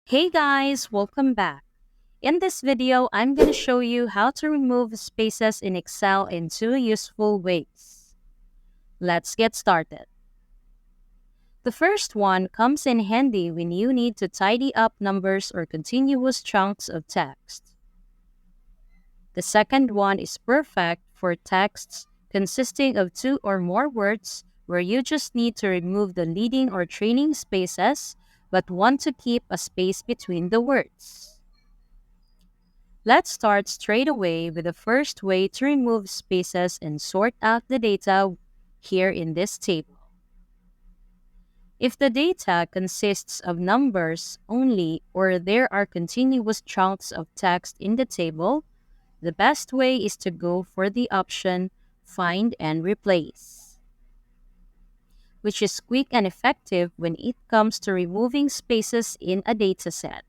Hey guys, welcome back. In this video, I'm going to show you how to remove spaces in Excel in two useful ways. Let's get started. The first one comes in handy when you need to tidy up numbers or continuous chunks of text. The second one is perfect for texts consisting of two or more words where you just need to remove the leading or trailing spaces but want to keep a space between the words. Let's start straight away with the first way to remove spaces and sort out the data here in this table. If the data consists of numbers only or there are continuous chunks of text in the table, the best way is to go for the option Find and Replace, which is quick and effective when it comes to removing spaces in a dataset.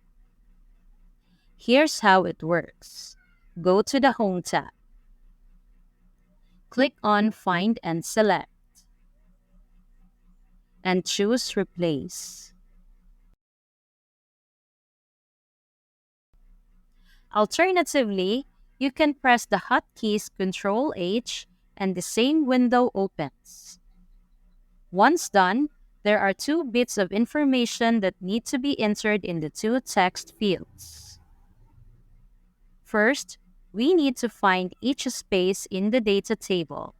Here's how it works. Go to the Home tab. Click on Find and Select, and choose Replace. Alternatively, you can press the hotkeys Ctrl-H and the same window opens. Once done, there are two bits of information that need to be entered in the two text fields. First, we need to find each space in the data table.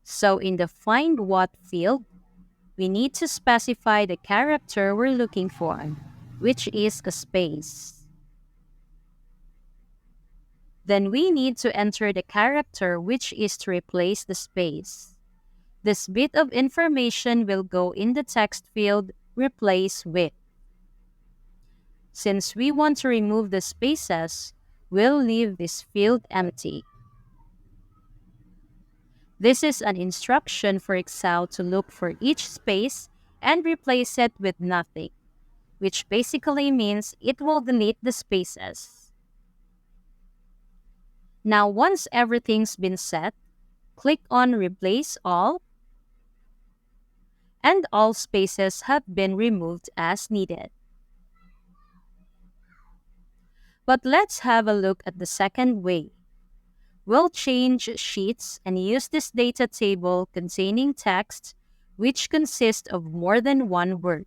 So in the Find What field, we need to specify the character we're looking for, which is a space. Then we need to enter the character which is to replace the space. This bit of information will go in the text field Replace with. Since we want to remove the spaces, we'll leave this field empty. This is an instruction for Excel to look for each space and replace it with nothing, which basically means it will delete the spaces. Now once everything's been set, click on Replace All, and all spaces have been removed as needed. But let's have a look at the second way. We'll change sheets and use this data table containing text which consists of more than one word.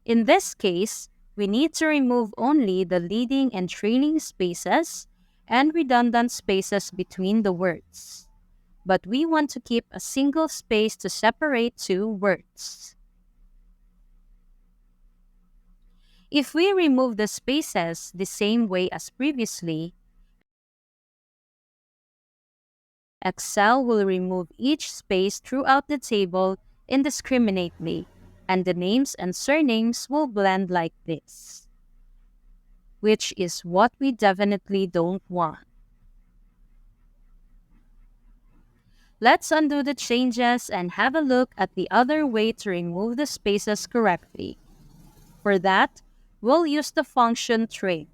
In this case, we need to remove only the leading and trailing spaces and redundant spaces between the words. But we want to keep a single space to separate two words. If we remove the spaces the same way as previously, Excel will remove each space throughout the table indiscriminately, and the names and surnames will blend like this, which is what we definitely don't want. Let's undo the changes and have a look at the other way to remove the spaces correctly. For that, we'll use the function trim.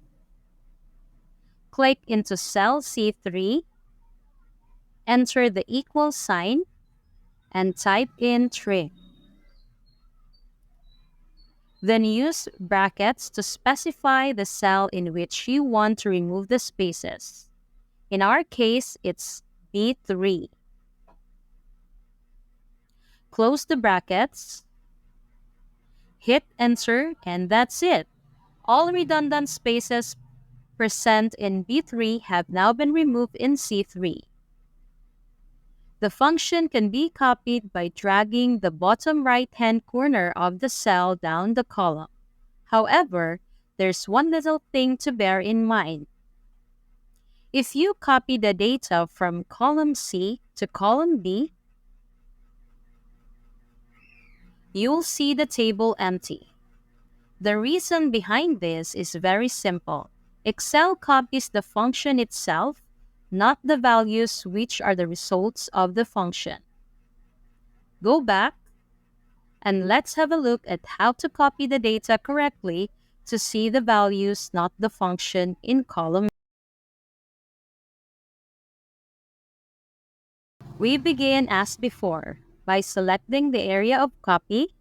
Click into cell C3, enter the equal sign, and type in trim. Then use brackets to specify the cell in which you want to remove the spaces. In our case, it's B3. Close the brackets, hit enter, and that's it. All redundant spaces present in B3 have now been removed in C3. The function can be copied by dragging the bottom right-hand corner of the cell down the column. However, there's one little thing to bear in mind. If you copy the data from column C to column B, you'll see the table empty. The reason behind this is very simple. Excel copies the function itself, not the values which are the results of the function. Go back, and let's have a look at how to copy the data correctly to see the values, not the function, in column. We begin as before by selecting the area of copy,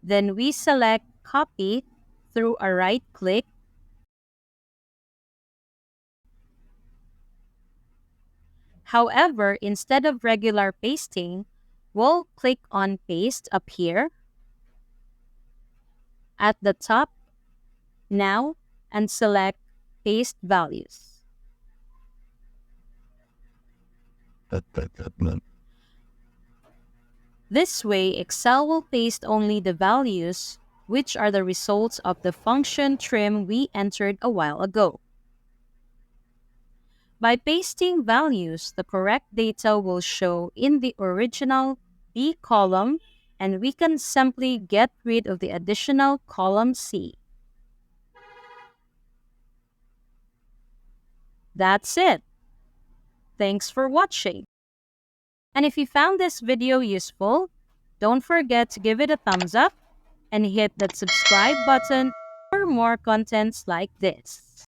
Then we select Copy through a right click. However, instead of regular pasting, we'll click on Paste up here at the top now and select Paste Values. This way, Excel will paste only the values, which are the results of the function trim we entered a while ago. By pasting values, the correct data will show in the original B column, and we can simply get rid of the additional column C. That's it. Thanks for watching. And if you found this video useful, don't forget to give it a thumbs up and hit that subscribe button for more contents like this.